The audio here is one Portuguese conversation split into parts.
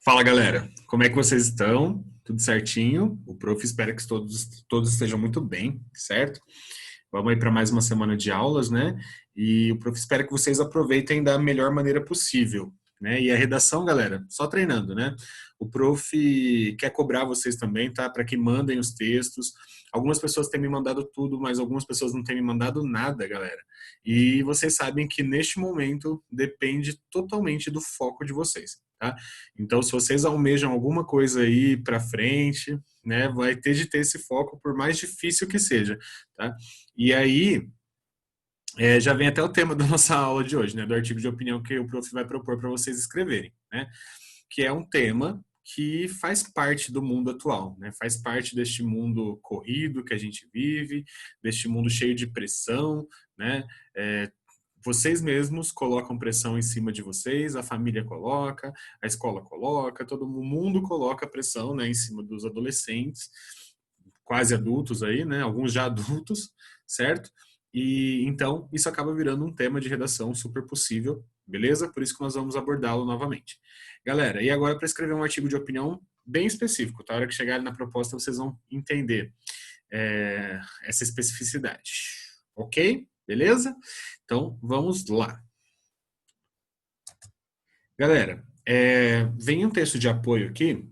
Fala, galera. Como é que vocês estão? Tudo certinho? O prof espera que todos estejam muito bem, certo? Vamos aí para mais uma semana de aulas, né? E o prof espera que vocês aproveitem da melhor maneira possível, né? E a redação, galera, só treinando, né? O prof quer cobrar vocês também, tá? Para que mandem os textos. Algumas pessoas têm me mandado tudo, mas algumas pessoas não têm me mandado nada, galera. E vocês sabem que neste momento depende totalmente do foco de vocês, tá? Então, se vocês almejam alguma coisa aí para frente, né, vai ter de ter esse foco, por mais difícil que seja, tá? E aí, já vem até o tema da nossa aula de hoje, né, do artigo de opinião que o prof vai propor para vocês escreverem, né? Que é um tema que faz parte do mundo atual, né? Faz parte deste mundo corrido que a gente vive, deste mundo cheio de pressão, né? É, vocês mesmos colocam pressão em cima de vocês, a família coloca, a escola coloca, todo mundo coloca pressão, né, em cima dos adolescentes, quase adultos aí, né, alguns já adultos, certo? E então isso acaba virando um tema de redação super possível, beleza? Por isso que nós vamos abordá-lo novamente. Galera, e agora para escrever um artigo de opinião bem específico, tá? A hora que chegarem na proposta vocês vão entender essa especificidade, ok? Beleza? Então, vamos lá. Galera, vem um texto de apoio aqui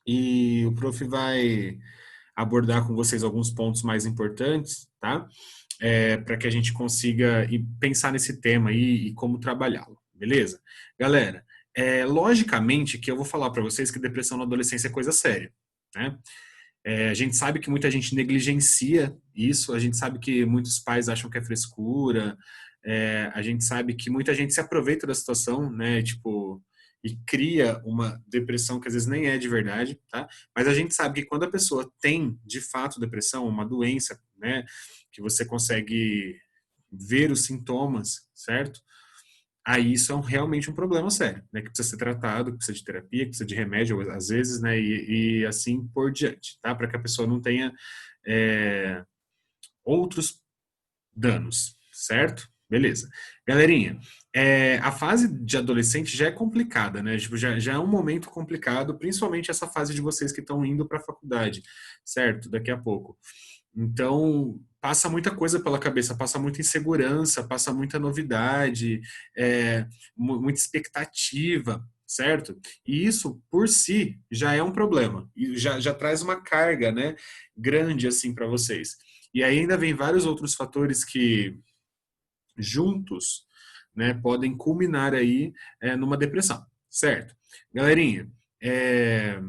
e o prof vai abordar com vocês alguns pontos mais importantes, tá? Para que a gente consiga pensar nesse tema aí e como trabalhá-lo, beleza? Galera, logicamente que eu vou falar para vocês que depressão na adolescência é coisa séria, né? A gente sabe que muita gente negligencia isso, a gente sabe que muitos pais acham que é frescura, a gente sabe que muita gente se aproveita da situação, né, tipo, e cria uma depressão que às vezes nem é de verdade, tá? Mas a gente sabe que quando a pessoa tem, de fato, depressão, uma doença, né, que você consegue ver os sintomas, certo? Aí isso é realmente um problema sério, né, que precisa ser tratado, que precisa de terapia, que precisa de remédio, às vezes, né, e assim por diante, tá? Para que a pessoa não tenha outros danos, certo? Beleza. Galerinha, a fase de adolescente já é complicada, né? Tipo, já é um momento complicado, principalmente essa fase de vocês que estão indo para a faculdade, certo? Daqui a pouco. Então, passa muita coisa pela cabeça, passa muita insegurança, passa muita novidade, muita expectativa, certo? E isso, por si, já é um problema. E já traz uma carga, né, grande, assim, para vocês. E aí ainda vem vários outros fatores que, juntos, né, podem culminar aí numa depressão, certo? Galerinha, é,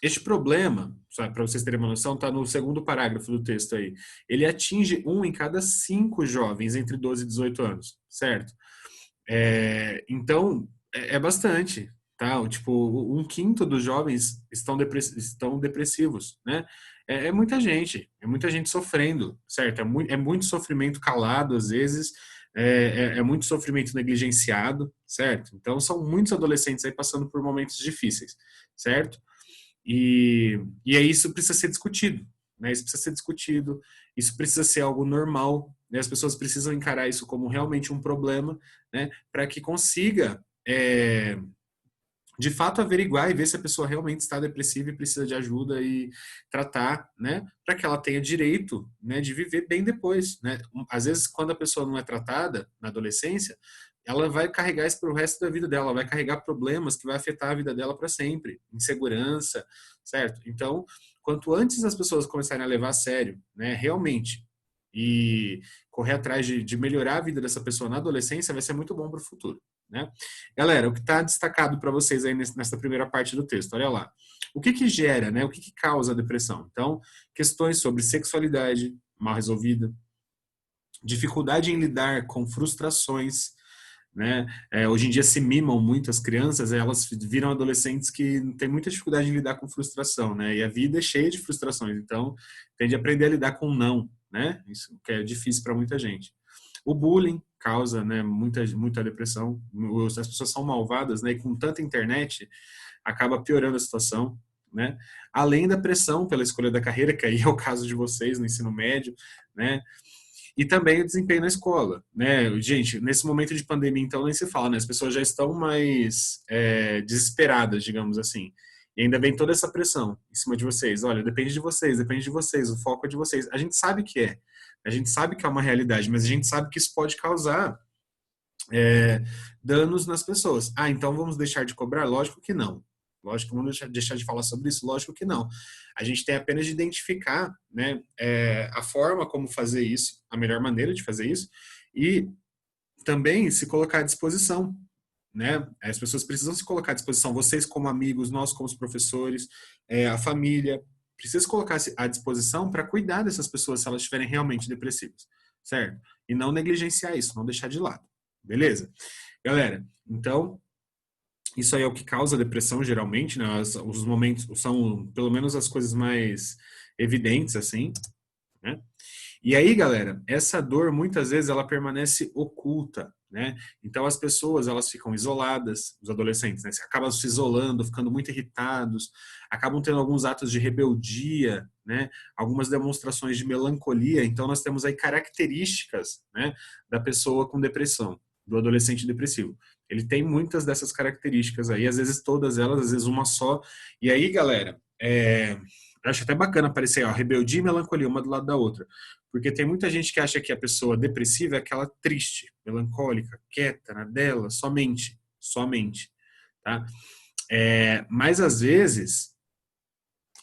este problema, para vocês terem uma noção, está no segundo parágrafo do texto aí. Ele atinge 1 em cada 5 jovens entre 12 e 18 anos, certo? Então, é bastante, tá? Tipo, 1/5 dos jovens estão depressivos, né? É muita gente sofrendo, certo? É muito sofrimento calado, às vezes, é muito sofrimento negligenciado, certo? Então, são muitos adolescentes aí passando por momentos difíceis, certo? E aí isso precisa ser discutido, né? Isso precisa ser discutido, isso precisa ser algo normal, né? As pessoas precisam encarar isso como realmente um problema, né? Para que consiga, de fato, averiguar e ver se a pessoa realmente está depressiva e precisa de ajuda e tratar, né? Para que ela tenha direito, né, de viver bem depois, né? Às vezes, quando a pessoa não é tratada na adolescência, ela vai carregar isso para o resto da vida dela, vai carregar problemas que vai afetar a vida dela para sempre, insegurança, certo? Então, quanto antes as pessoas começarem a levar a sério, né, realmente, e correr atrás de melhorar a vida dessa pessoa na adolescência, vai ser muito bom para o futuro, né? Galera, o que está destacado para vocês aí nessa primeira parte do texto, olha lá. O que gera, né? O que causa a depressão? Então, questões sobre sexualidade mal resolvida, dificuldade em lidar com frustrações, né? Hoje em dia se mimam muito as crianças, elas viram adolescentes que têm muita dificuldade em lidar com frustração, né? E a vida é cheia de frustrações, então tem de aprender a lidar com o não, né? Isso que é difícil para muita gente. O bullying causa, né, muita depressão. As pessoas são malvadas, né? E com tanta internet acaba piorando a situação, né? Além da pressão pela escolha da carreira, que aí é o caso de vocês no ensino médio, né? E também o desempenho na escola, né? Gente, nesse momento de pandemia, então, nem se fala, né? As pessoas já estão mais desesperadas, digamos assim. E ainda vem toda essa pressão em cima de vocês. Olha, depende de vocês, o foco é de vocês. A gente sabe que é. A gente sabe que é uma realidade, mas a gente sabe que isso pode causar é, danos nas pessoas. Ah, então vamos deixar de cobrar? Lógico que não. Lógico que vamos deixar de falar sobre isso? Lógico que não. A gente tem apenas de identificar, né, a forma como fazer isso, a melhor maneira de fazer isso, e também se colocar à disposição, né? As pessoas precisam se colocar à disposição. Vocês como amigos, nós como os professores, a família, precisa se colocar à disposição para cuidar dessas pessoas se elas estiverem realmente depressivas, certo? E não negligenciar isso, não deixar de lado. Beleza? Galera, então, isso aí é o que causa depressão, geralmente, né? Os momentos são, pelo menos, as coisas mais evidentes, assim, né? E aí, galera, essa dor, muitas vezes, ela permanece oculta, né? Então, as pessoas, elas ficam isoladas, os adolescentes, né? Acabam se isolando, ficando muito irritados, acabam tendo alguns atos de rebeldia, né? Algumas demonstrações de melancolia. Então, nós temos aí características, né, da pessoa com depressão, do adolescente depressivo. Ele tem muitas dessas características aí, às vezes todas elas, às vezes uma só. E aí, galera, eu acho até bacana aparecer, ó, rebeldia e melancolia, uma do lado da outra. Porque tem muita gente que acha que a pessoa depressiva é aquela triste, melancólica, quieta, na dela, somente, tá? Mas às vezes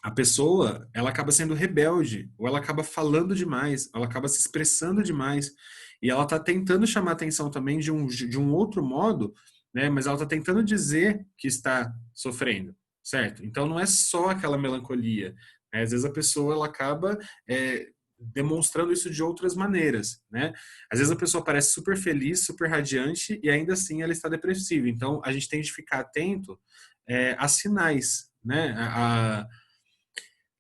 a pessoa, ela acaba sendo rebelde, ou ela acaba falando demais, ela acaba se expressando demais, e ela tá tentando chamar atenção também de um outro modo, né? Mas ela tá tentando dizer que está sofrendo, certo? Então não é só aquela melancolia, né? Às vezes a pessoa, ela acaba demonstrando isso de outras maneiras, né? Às vezes a pessoa parece super feliz, super radiante, e ainda assim ela está depressiva. Então a gente tem de ficar atento a sinais, né?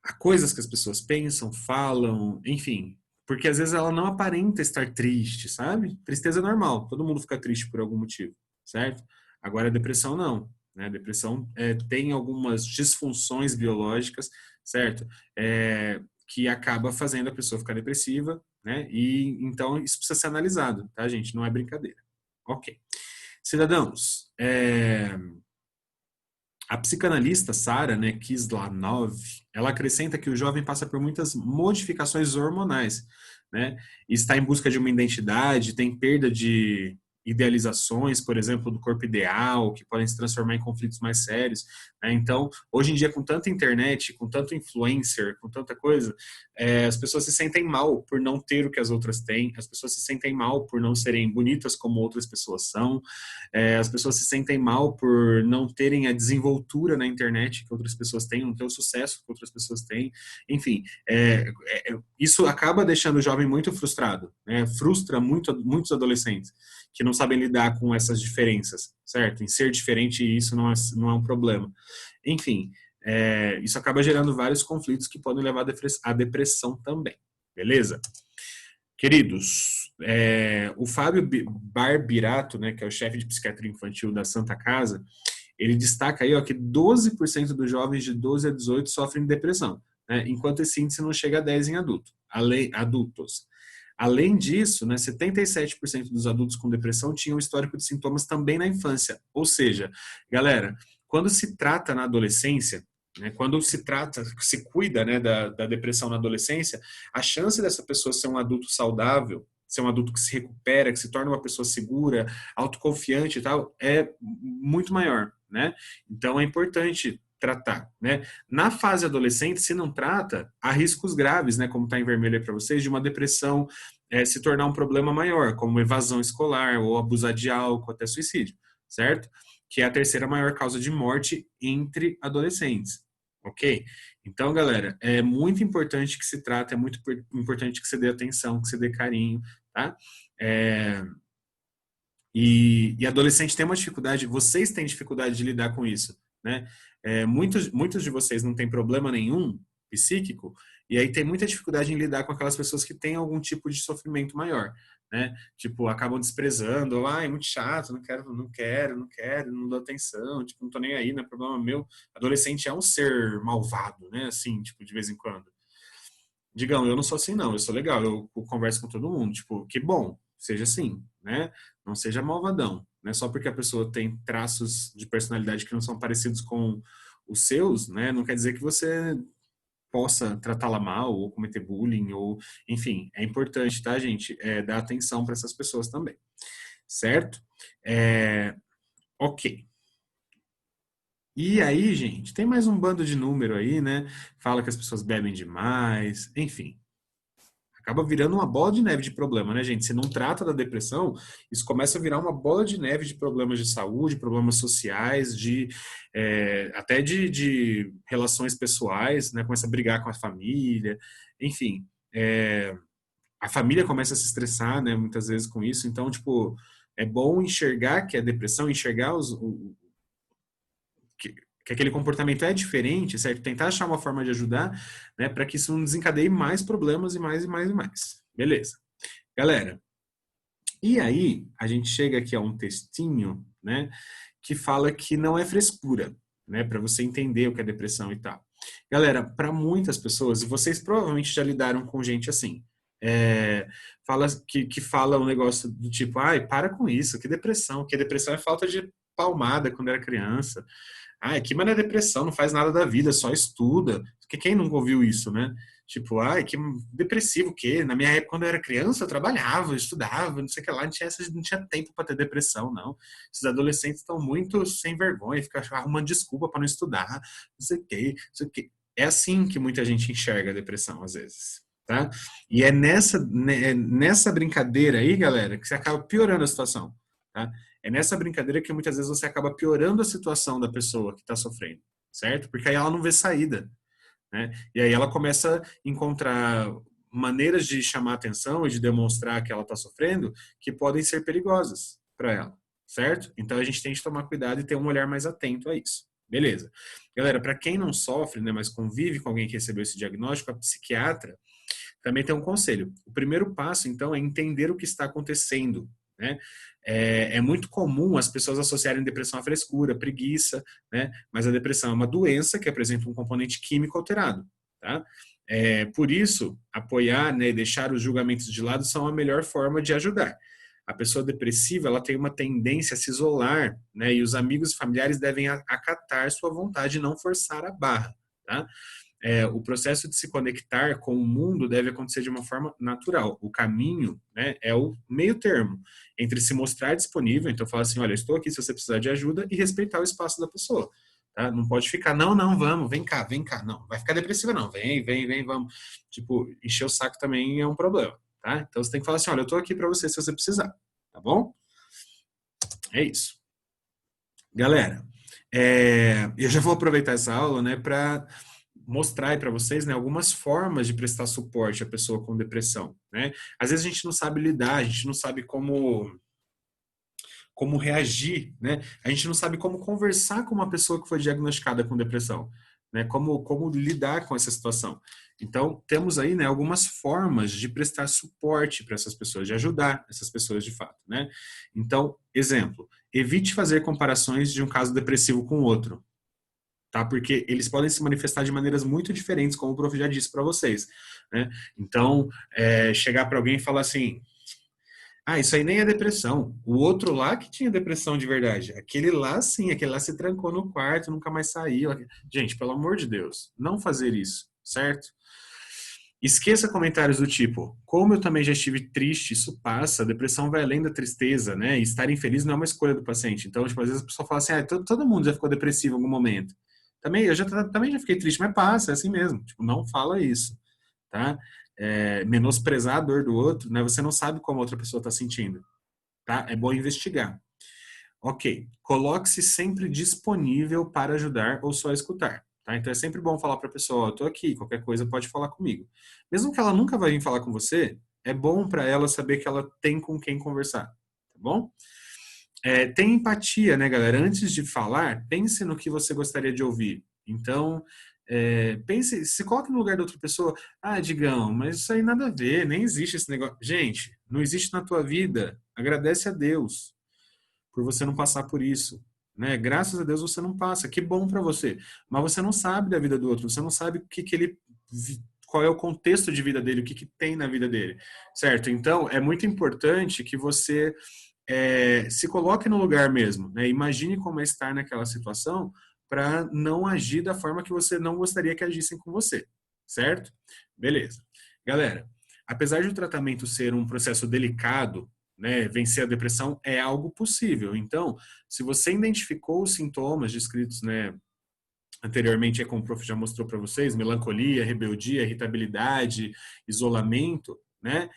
A coisas que as pessoas pensam, falam, enfim. Porque às vezes ela não aparenta estar triste, sabe? Tristeza é normal, todo mundo fica triste por algum motivo, certo? Agora a depressão não, né? A depressão tem algumas disfunções biológicas, certo? Que acaba fazendo a pessoa ficar depressiva, né? E então isso precisa ser analisado, tá, gente? Não é brincadeira. Ok. Cidadãos, a psicanalista Sara, né, Kislanov, ela acrescenta que o jovem passa por muitas modificações hormonais, né, e está em busca de uma identidade, tem perda de idealizações, por exemplo, do corpo ideal, que podem se transformar em conflitos mais sérios, né? Então, hoje em dia, com tanta internet, com tanto influencer, com tanta coisa, as pessoas se sentem mal por não ter o que as outras têm, as pessoas se sentem mal por não serem bonitas como outras pessoas são, as pessoas se sentem mal por não terem a desenvoltura na internet que outras pessoas têm, não ter o sucesso que outras pessoas têm. Enfim, isso acaba deixando o jovem muito frustrado, né? Frustra muitos adolescentes que não sabem lidar com essas diferenças, certo? Em ser diferente, isso não é um problema. Enfim, isso acaba gerando vários conflitos que podem levar à depressão também. Beleza? Queridos, o Fábio Barbirato, né, que é o chefe de psiquiatria infantil da Santa Casa, ele destaca aí, ó, que 12% dos jovens de 12 a 18 sofrem de depressão, né, enquanto esse índice não chega a 10 em adultos. Além disso, né, 77% dos adultos com depressão tinham histórico de sintomas também na infância. Ou seja, galera, quando se trata na adolescência, né, quando se cuida, né, da depressão na adolescência, a chance dessa pessoa ser um adulto saudável, ser um adulto que se recupera, que se torna uma pessoa segura, autoconfiante e tal, é muito maior, né? Então é importante tratar, né? Na fase adolescente, se não trata, há riscos graves, né, como está em vermelho aí para vocês, de uma depressão se tornar um problema maior, como evasão escolar ou abusar de álcool, até suicídio, certo? Que é a terceira maior causa de morte entre adolescentes, ok? Então, galera, é muito importante que se trate, é muito importante que você dê atenção, que você dê carinho, tá? E adolescente tem uma dificuldade, vocês têm dificuldade de lidar com isso, né? Muitos de vocês não têm problema nenhum psíquico, e aí tem muita dificuldade em lidar com aquelas pessoas que têm algum tipo de sofrimento maior, né? Tipo, acabam desprezando, ou, é muito chato, não dou atenção, tipo, não tô nem aí, não é problema meu. Adolescente é um ser malvado, né? Assim, tipo, de vez em quando. Digão, eu não sou assim não, eu sou legal, eu converso com todo mundo, tipo, que bom, seja assim, né? Não seja malvadão, né? Só porque a pessoa tem traços de personalidade que não são parecidos com os seus, né? Não quer dizer que você possa tratá-la mal ou cometer bullying ou, enfim, é importante, tá, gente? Dar atenção para essas pessoas também, certo? É, ok. E aí, gente, tem mais um bando de número aí, né? Fala que as pessoas bebem demais, enfim. Acaba virando uma bola de neve de problema, né, gente? Se não trata da depressão, isso começa a virar uma bola de neve de problemas de saúde, problemas sociais, até de relações pessoais, né? Começa a brigar com a família, enfim. A família começa a se estressar, né, muitas vezes com isso. Então, tipo, é bom enxergar que é depressão, enxergar que, que aquele comportamento é diferente, certo? Tentar achar uma forma de ajudar, né, para que isso não desencadeie mais problemas e mais e mais e mais. Beleza. Galera, e aí a gente chega aqui a um textinho, né, que fala que não é frescura, né, para você entender o que é depressão e tal. Galera, para muitas pessoas, e vocês provavelmente já lidaram com gente assim, é, que fala um negócio do tipo, ai, para com isso, que depressão é falta de palmada quando era criança. Ah, aqui, mas não é depressão, não faz nada da vida, só estuda. Porque quem nunca ouviu isso, né? Tipo, ai, que depressivo o quê? Na minha época, quando eu era criança, eu trabalhava, eu estudava, não sei o que lá, não tinha tempo para ter depressão, não. Esses adolescentes estão muito sem vergonha, ficam arrumando desculpa para não estudar, não sei o quê, não sei o quê. É assim que muita gente enxerga a depressão, às vezes, tá? E é nessa brincadeira aí, galera, que você acaba piorando a situação, tá? É nessa brincadeira que muitas vezes você acaba piorando a situação da pessoa que está sofrendo, certo? Porque aí ela não vê saída, né? E aí ela começa a encontrar maneiras de chamar atenção e de demonstrar que ela está sofrendo que podem ser perigosas para ela, certo? Então a gente tem que tomar cuidado e ter um olhar mais atento a isso. Beleza. Galera, para quem não sofre, né, mas convive com alguém que recebeu esse diagnóstico, a psiquiatra também tem um conselho. O primeiro passo, então, é entender o que está acontecendo, né? É muito comum as pessoas associarem depressão à frescura, preguiça, né? Mas a depressão é uma doença que apresenta um componente químico alterado, tá? Por isso, apoiar, né, e deixar os julgamentos de lado são a melhor forma de ajudar. A pessoa depressiva, ela tem uma tendência a se isolar, né? E os amigos e familiares devem acatar sua vontade e não forçar a barra, tá? O processo de se conectar com o mundo deve acontecer de uma forma natural. O caminho, né, é o meio termo entre se mostrar disponível, então falar assim, olha, estou aqui se você precisar de ajuda, e respeitar o espaço da pessoa. Tá? Não pode ficar, não, não, vamos, vem cá, não, vai ficar depressiva não, vem, vamos. Tipo, encher o saco também é um problema, tá? Então você tem que falar assim, olha, eu estou aqui para você se você precisar, tá bom? É isso. Galera, eu já vou aproveitar essa aula, né, para mostrar aí para vocês, né, algumas formas de prestar suporte à pessoa com depressão, né? Às vezes a gente não sabe lidar, a gente não sabe como reagir, né? A gente não sabe como conversar com uma pessoa que foi diagnosticada com depressão, né? Como lidar com essa situação. Então, temos aí, né, algumas formas de prestar suporte para essas pessoas, de ajudar essas pessoas de fato, né? Então, exemplo, evite fazer comparações de um caso depressivo com outro, tá? Porque eles podem se manifestar de maneiras muito diferentes, como o prof já disse para vocês, né? Então, chegar para alguém e falar assim, ah, isso aí nem é depressão. O outro lá que tinha depressão de verdade. Aquele lá, sim, aquele lá se trancou no quarto, nunca mais saiu. Gente, pelo amor de Deus, não fazer isso, certo? Esqueça comentários do tipo, como eu também já estive triste, isso passa, a depressão vai além da tristeza, né? E estar infeliz não é uma escolha do paciente. Então, tipo, às vezes a pessoa fala assim, ah, todo mundo já ficou depressivo em algum momento. Também já fiquei triste, mas passa, é assim mesmo. Tipo, não fala isso, tá? Menosprezar a dor do outro, né? Você não sabe como a outra pessoa está sentindo, tá? É bom investigar. Ok, coloque-se sempre disponível para ajudar ou só escutar. Tá? Então é sempre bom falar para a pessoa, estou aqui, qualquer coisa pode falar comigo. Mesmo que ela nunca vai vir falar com você, é bom para ela saber que ela tem com quem conversar, tá bom? Tem empatia, né, galera? Antes de falar, pense no que você gostaria de ouvir. Então, pense, se coloque no lugar da outra pessoa. Ah, Digão, mas isso aí nada a ver, nem existe esse negócio. Gente, não existe na tua vida. Agradece a Deus por você não passar por isso, né? Graças a Deus você não passa. Que bom para você. Mas você não sabe da vida do outro. Você não sabe o que ele qual é o contexto de vida dele, o que tem na vida dele, certo? Então, é muito importante que você se coloque no lugar mesmo, né? Imagine como é estar naquela situação para não agir da forma que você não gostaria que agissem com você, certo? Beleza. Galera, apesar de o tratamento ser um processo delicado, né, vencer a depressão é algo possível. Então, se você identificou os sintomas descritos, né, anteriormente, como o prof já mostrou para vocês, melancolia, rebeldia, irritabilidade, isolamento, né?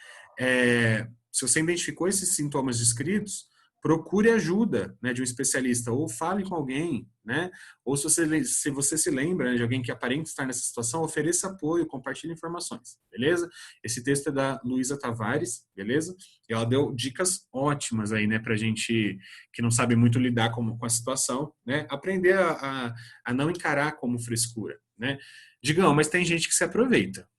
Se você identificou esses sintomas descritos, procure ajuda, né, de um especialista, ou fale com alguém, né? Ou se você se lembra, né, de alguém que aparenta estar nessa situação, ofereça apoio, compartilhe informações, beleza? Esse texto é da Luísa Tavares, beleza? E ela deu dicas ótimas aí, né, pra gente que não sabe muito lidar com a situação, né? Aprender a não encarar como frescura, né? Digam, mas tem gente que se aproveita.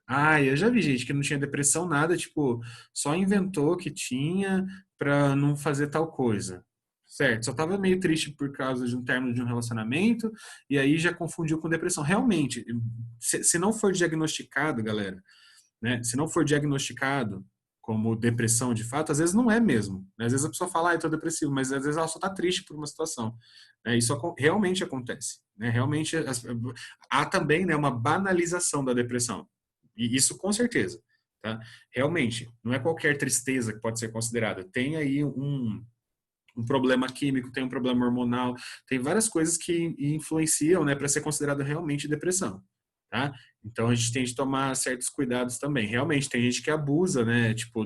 Ah, eu já vi gente que não tinha depressão, nada, tipo, só inventou que tinha pra não fazer tal coisa. Certo, só tava meio triste por causa de um término de um relacionamento e aí já confundiu com depressão. Realmente, se não for diagnosticado, galera, né? Se não for diagnosticado como depressão de fato, às vezes não é mesmo, né? Às vezes a pessoa fala, ah, eu tô depressivo, mas às vezes ela só tá triste por uma situação, né? Isso realmente acontece, né? Realmente há também, né, uma banalização da depressão. E isso com certeza, tá? Realmente, não é qualquer tristeza que pode ser considerada. Tem aí um problema químico, tem um problema hormonal, tem várias coisas que influenciam, né, para ser considerado realmente depressão, tá? Então a gente tem de tomar certos cuidados também. Realmente tem gente que abusa, né, tipo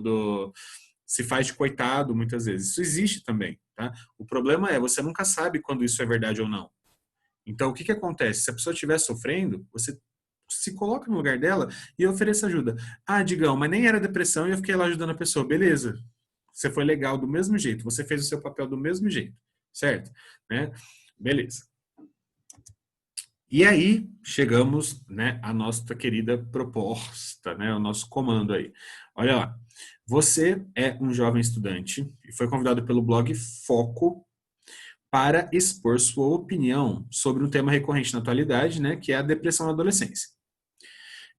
se faz de coitado muitas vezes. Isso existe também, tá? O problema é você nunca sabe quando isso é verdade ou não. Então o que que acontece? Se a pessoa estiver sofrendo, você se coloca no lugar dela e ofereça ajuda. Ah, Digão, mas nem era depressão e eu fiquei lá ajudando a pessoa. Beleza. Você foi legal do mesmo jeito, você fez o seu papel do mesmo jeito, certo? Né? Beleza. E aí chegamos, né, à nossa querida proposta, né, o nosso comando aí. Olha lá, você é um jovem estudante e foi convidado pelo blog Foco para expor sua opinião sobre um tema recorrente na atualidade, né, que é a depressão na adolescência.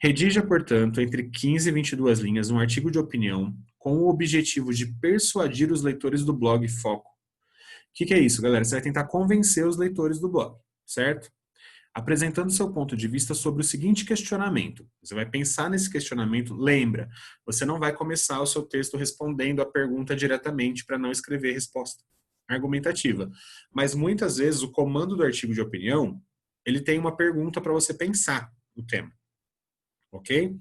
Redija, portanto, entre 15 e 22 linhas um artigo de opinião com o objetivo de persuadir os leitores do blog Foco. O que é isso, galera? Você vai tentar convencer os leitores do blog, certo? Apresentando seu ponto de vista sobre o seguinte questionamento. Você vai pensar nesse questionamento, lembra, você não vai começar o seu texto respondendo a pergunta diretamente para não escrever resposta argumentativa. Mas muitas vezes o comando do artigo de opinião, ele tem uma pergunta para você pensar no tema. Ok?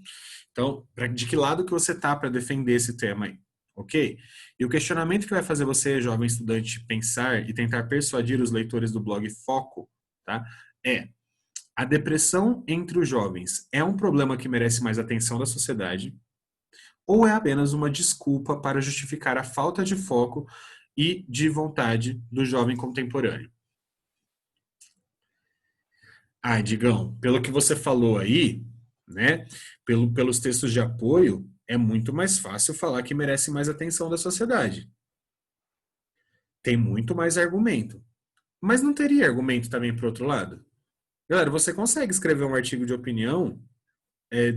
Então, de que lado que você tá para defender esse tema aí? Ok? E o questionamento que vai fazer você, jovem estudante, pensar e tentar persuadir os leitores do blog Foco, tá? A depressão entre os jovens é um problema que merece mais atenção da sociedade ou é apenas uma desculpa para justificar a falta de foco e de vontade do jovem contemporâneo? Ah, Digão, pelo que você falou aí, né, pelos textos de apoio, é muito mais fácil falar que merece mais atenção da sociedade. Tem muito mais argumento. Mas não teria argumento também para o outro lado? Galera, você consegue escrever um artigo de opinião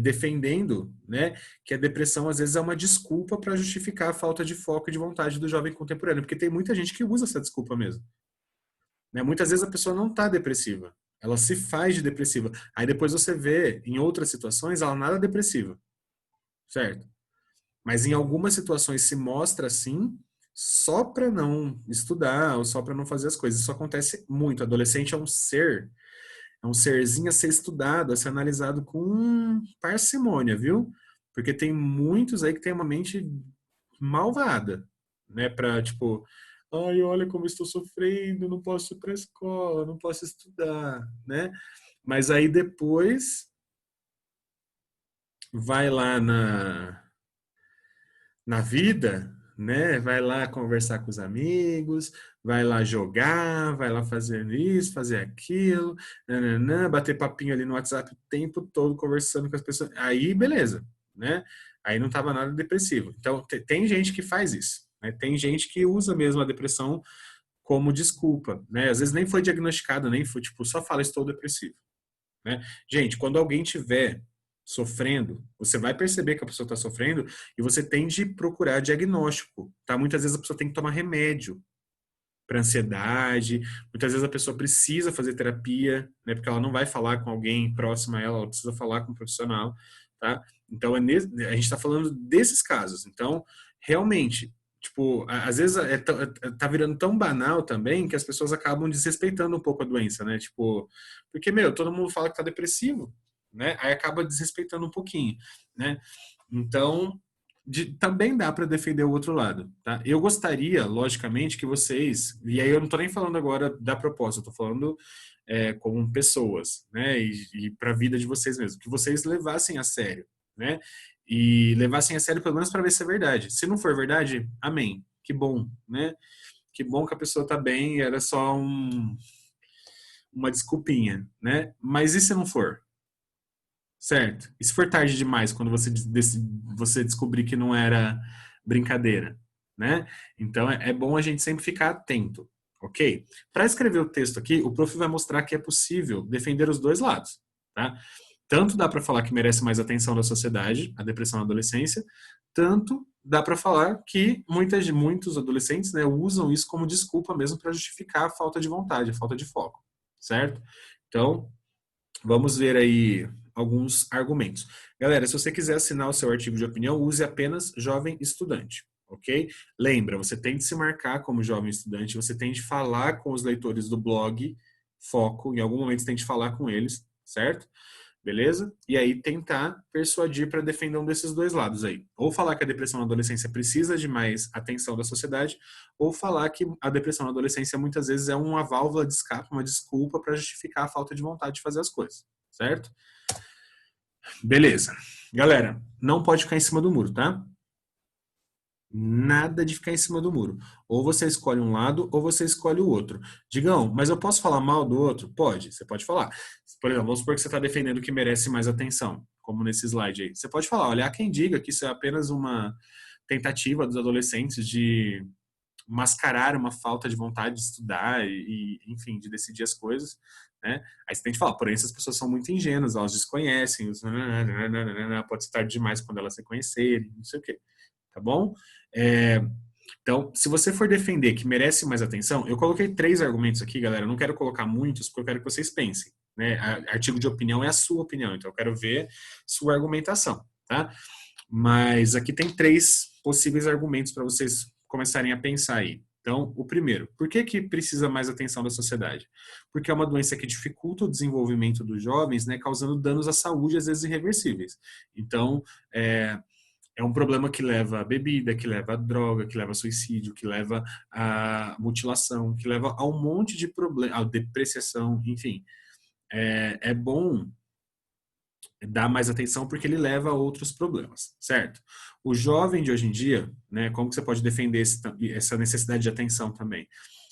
defendendo, né, que a depressão às vezes é uma desculpa para justificar a falta de foco e de vontade do jovem contemporâneo, porque tem muita gente que usa essa desculpa mesmo. Né? Muitas vezes a pessoa não está depressiva, ela se faz de depressiva. Aí depois você vê, em outras situações, ela nada depressiva, certo? Mas em algumas situações se mostra assim, só para não estudar ou só para não fazer as coisas. Isso acontece muito. O adolescente é um serzinho a ser estudado, a ser analisado com parcimônia, viu? Porque tem muitos aí que tem uma mente malvada, né? Pra, tipo, ai, olha como estou sofrendo, não posso ir pra escola, não posso estudar, né? Mas aí depois vai lá na vida, né? Vai lá conversar com os amigos, vai lá jogar, vai lá fazer isso, fazer aquilo, nananã, bater papinho ali no WhatsApp o tempo todo conversando com as pessoas. Aí, beleza, né? Aí não tava nada depressivo. Então, tem gente que faz isso, né? Tem gente que usa mesmo a depressão como desculpa, né? Às vezes nem foi diagnosticado, nem foi, tipo, só fala estou depressivo, né? Gente, quando alguém tiver sofrendo, você vai perceber que a pessoa está sofrendo e você tem de procurar diagnóstico, tá? Muitas vezes a pessoa tem que tomar remédio para ansiedade, muitas vezes a pessoa precisa fazer terapia, né? Porque ela não vai falar com alguém próximo a ela, ela precisa falar com um profissional, tá? Então, a gente está falando desses casos. Então, realmente, tipo, às vezes tá virando tão banal também que as pessoas acabam desrespeitando um pouco a doença, né? Tipo, porque, meu, todo mundo fala que tá depressivo, né? Aí acaba desrespeitando um pouquinho, né? Então, também dá para defender o outro lado, tá? Eu gostaria, logicamente, que vocês, e aí eu não tô nem falando agora da proposta, eu tô falando como pessoas, né? E para a vida de vocês mesmos, que vocês levassem a sério, né? E levassem a sério pelo menos para ver se é verdade. Se não for verdade, amém. Que bom, né? Que bom que a pessoa tá bem, era só uma desculpinha, né? Mas e se não for? Certo. E se for tarde demais, quando você descobrir que não era brincadeira, né? Então é bom a gente sempre ficar atento, ok? Para escrever o texto aqui, o prof vai mostrar que é possível defender os dois lados, tá? Tanto dá para falar que merece mais atenção da sociedade, a depressão na adolescência, tanto dá para falar que muitos adolescentes, né, usam isso como desculpa mesmo para justificar a falta de vontade, a falta de foco, certo? Então, vamos ver aí alguns argumentos. Galera, se você quiser assinar o seu artigo de opinião, use apenas jovem estudante, ok? Lembra, você tem de se marcar como jovem estudante, você tem de falar com os leitores do blog Foco, em algum momento você tem de falar com eles, certo? Beleza? E aí tentar persuadir para defender um desses dois lados aí. Ou falar que a depressão na adolescência precisa de mais atenção da sociedade, ou falar que a depressão na adolescência muitas vezes é uma válvula de escape, uma desculpa para justificar a falta de vontade de fazer as coisas, certo? Beleza. Galera, não pode ficar em cima do muro, tá? Nada de ficar em cima do muro. Ou você escolhe um lado, ou você escolhe o outro. Digão, mas eu posso falar mal do outro? Pode, você pode falar. Por exemplo, vamos supor que você está defendendo que merece mais atenção, como nesse slide aí. Você pode falar, olha, há quem diga que isso é apenas uma tentativa dos adolescentes de mascarar uma falta de vontade de estudar enfim, de decidir as coisas, né? Aí você tem que falar, porém, essas pessoas são muito ingênuas, elas desconhecem, pode ser tarde demais quando elas se conhecerem, não sei o quê, tá bom? É, então, se você for defender que merece mais atenção, eu coloquei 3 argumentos aqui, galera, eu não quero colocar muitos, porque eu quero que vocês pensem, né? Artigo de opinião é a sua opinião, então eu quero ver sua argumentação, tá? Mas aqui tem 3 possíveis argumentos para vocês começarem a pensar aí. Então, o primeiro, por que precisa mais atenção da sociedade? Porque é uma doença que dificulta o desenvolvimento dos jovens, né, causando danos à saúde, às vezes irreversíveis. Então, é um problema que leva a bebida, que leva a droga, que leva a suicídio, que leva a mutilação, que leva a um monte de problemas, a depreciação, enfim. É bom dar mais atenção porque ele leva a outros problemas, certo? O jovem de hoje em dia, né, como que você pode defender essa necessidade de atenção também?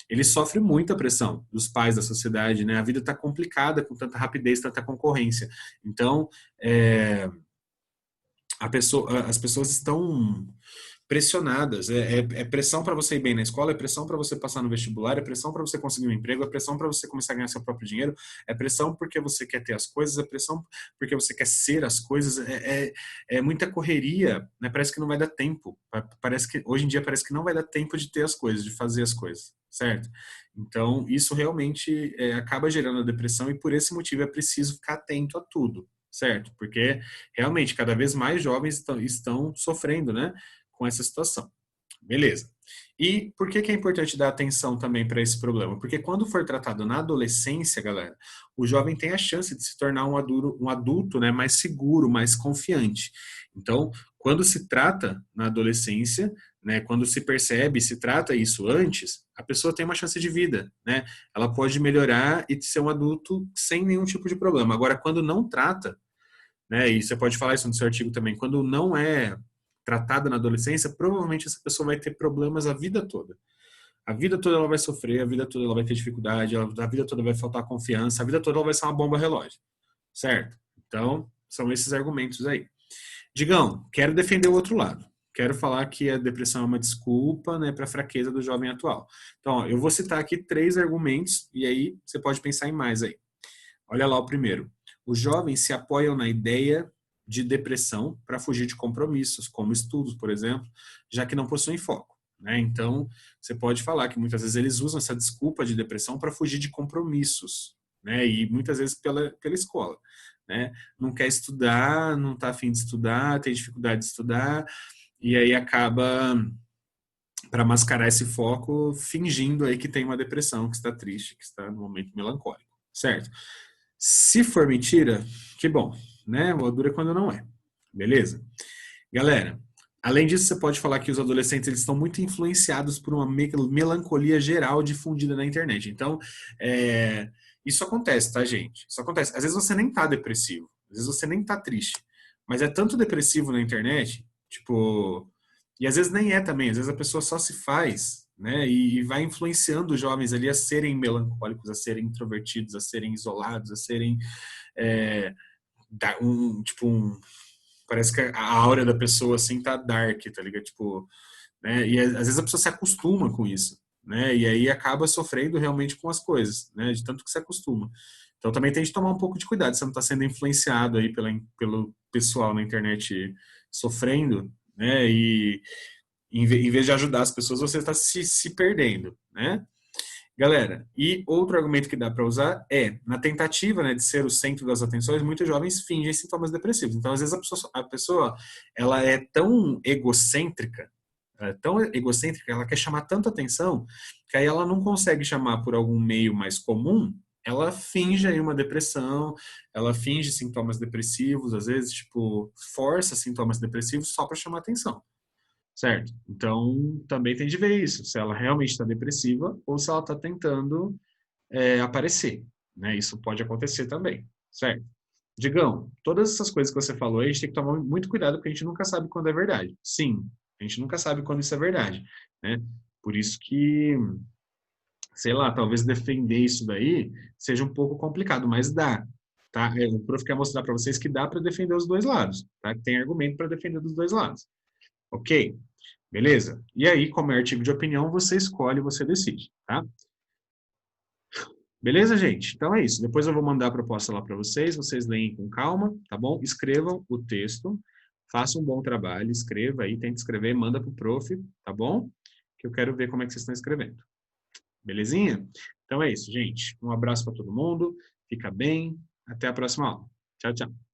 Ele sofre muita pressão dos pais, da sociedade, né? A vida está complicada com tanta rapidez, tanta concorrência. Então, as pessoas estão pressionadas. É pressão para você ir bem na escola, é pressão para você passar no vestibular, é pressão para você conseguir um emprego, é pressão para você começar a ganhar seu próprio dinheiro, é pressão porque você quer ter as coisas, é pressão porque você quer ser as coisas. É muita correria, né? Parece que não vai dar tempo. Parece que hoje em dia parece que não vai dar tempo de ter as coisas, de fazer as coisas, certo? Então isso realmente acaba gerando a depressão e por esse motivo é preciso ficar atento a tudo, certo? Porque realmente cada vez mais jovens estão sofrendo, né, com essa situação. Beleza. E por que é importante dar atenção também para esse problema? Porque quando for tratado na adolescência, galera, o jovem tem a chance de se tornar um adulto, né, mais seguro, mais confiante. Então, quando se trata na adolescência, né, quando se percebe, se trata isso antes, a pessoa tem uma chance de vida, né? Ela pode melhorar e ser um adulto sem nenhum tipo de problema. Agora, quando não trata, né, e você pode falar isso no seu artigo também, quando não é tratada na adolescência, provavelmente essa pessoa vai ter problemas a vida toda. A vida toda ela vai sofrer, a vida toda ela vai ter dificuldade, a vida toda vai faltar confiança, a vida toda ela vai ser uma bomba relógio, certo? Então, são esses argumentos aí. Digão, quero defender o outro lado. Quero falar que a depressão é uma desculpa, né, para a fraqueza do jovem atual. Então, ó, eu vou citar aqui 3 argumentos e aí você pode pensar em mais aí. Olha lá o primeiro. Os jovens se apoiam na ideia de depressão para fugir de compromissos, como estudos, por exemplo, já que não possuem foco, né? Então, você pode falar que muitas vezes eles usam essa desculpa de depressão para fugir de compromissos, né? E muitas vezes pela escola, né? Não quer estudar, não está afim de estudar, tem dificuldade de estudar, e aí acaba, para mascarar esse foco, fingindo aí que tem uma depressão, que está triste, que está no momento melancólico, certo? Se for mentira, que bom, né? O duro é quando não é. Beleza? Galera, além disso, você pode falar que os adolescentes eles estão muito influenciados por uma melancolia geral difundida na internet. Então, isso acontece, tá, gente? Isso acontece. Às vezes você nem tá depressivo, às vezes você nem tá triste, mas é tanto depressivo na internet, tipo, e às vezes nem é também, às vezes a pessoa só se faz, né? E vai influenciando os jovens ali a serem melancólicos, a serem introvertidos, a serem isolados, a serem é, parece que a aura da pessoa assim tá dark, tá ligado? Tipo, né? E às vezes a pessoa se acostuma com isso, né? E aí acaba sofrendo realmente com as coisas, né? De tanto que se acostuma. Então também tem de tomar um pouco de cuidado, você não está sendo influenciado aí pelo pessoal na internet sofrendo, né? E em vez de ajudar as pessoas, você está se perdendo, né? Galera, e outro argumento que dá para usar é, na tentativa, né, de ser o centro das atenções, muitos jovens fingem sintomas depressivos. Então, às vezes, a pessoa ela é tão egocêntrica, ela quer chamar tanta atenção, que aí ela não consegue chamar por algum meio mais comum, ela finge aí uma depressão, ela finge sintomas depressivos, às vezes, tipo, força sintomas depressivos só para chamar atenção. Certo? Então, também tem de ver isso, se ela realmente está depressiva ou se ela está tentando aparecer, né? Isso pode acontecer também, certo? Digão, todas essas coisas que você falou aí, a gente tem que tomar muito cuidado porque a gente nunca sabe quando é verdade. Sim, a gente nunca sabe quando isso é verdade, né? Por isso que, sei lá, talvez defender isso daí seja um pouco complicado, mas dá, tá? O prof quer mostrar para vocês que dá para defender os dois lados, tá? Tem argumento para defender dos dois lados. Ok? Beleza? E aí, como é artigo de opinião, você escolhe, você decide, tá? Beleza, gente? Então é isso. Depois eu vou mandar a proposta lá para vocês, vocês leem com calma, tá bom? Escrevam o texto, façam um bom trabalho, escreva aí, tente escrever, manda pro prof, tá bom? Que eu quero ver como é que vocês estão escrevendo. Belezinha? Então é isso, gente. Um abraço para todo mundo, fica bem, até a próxima aula. Tchau, tchau.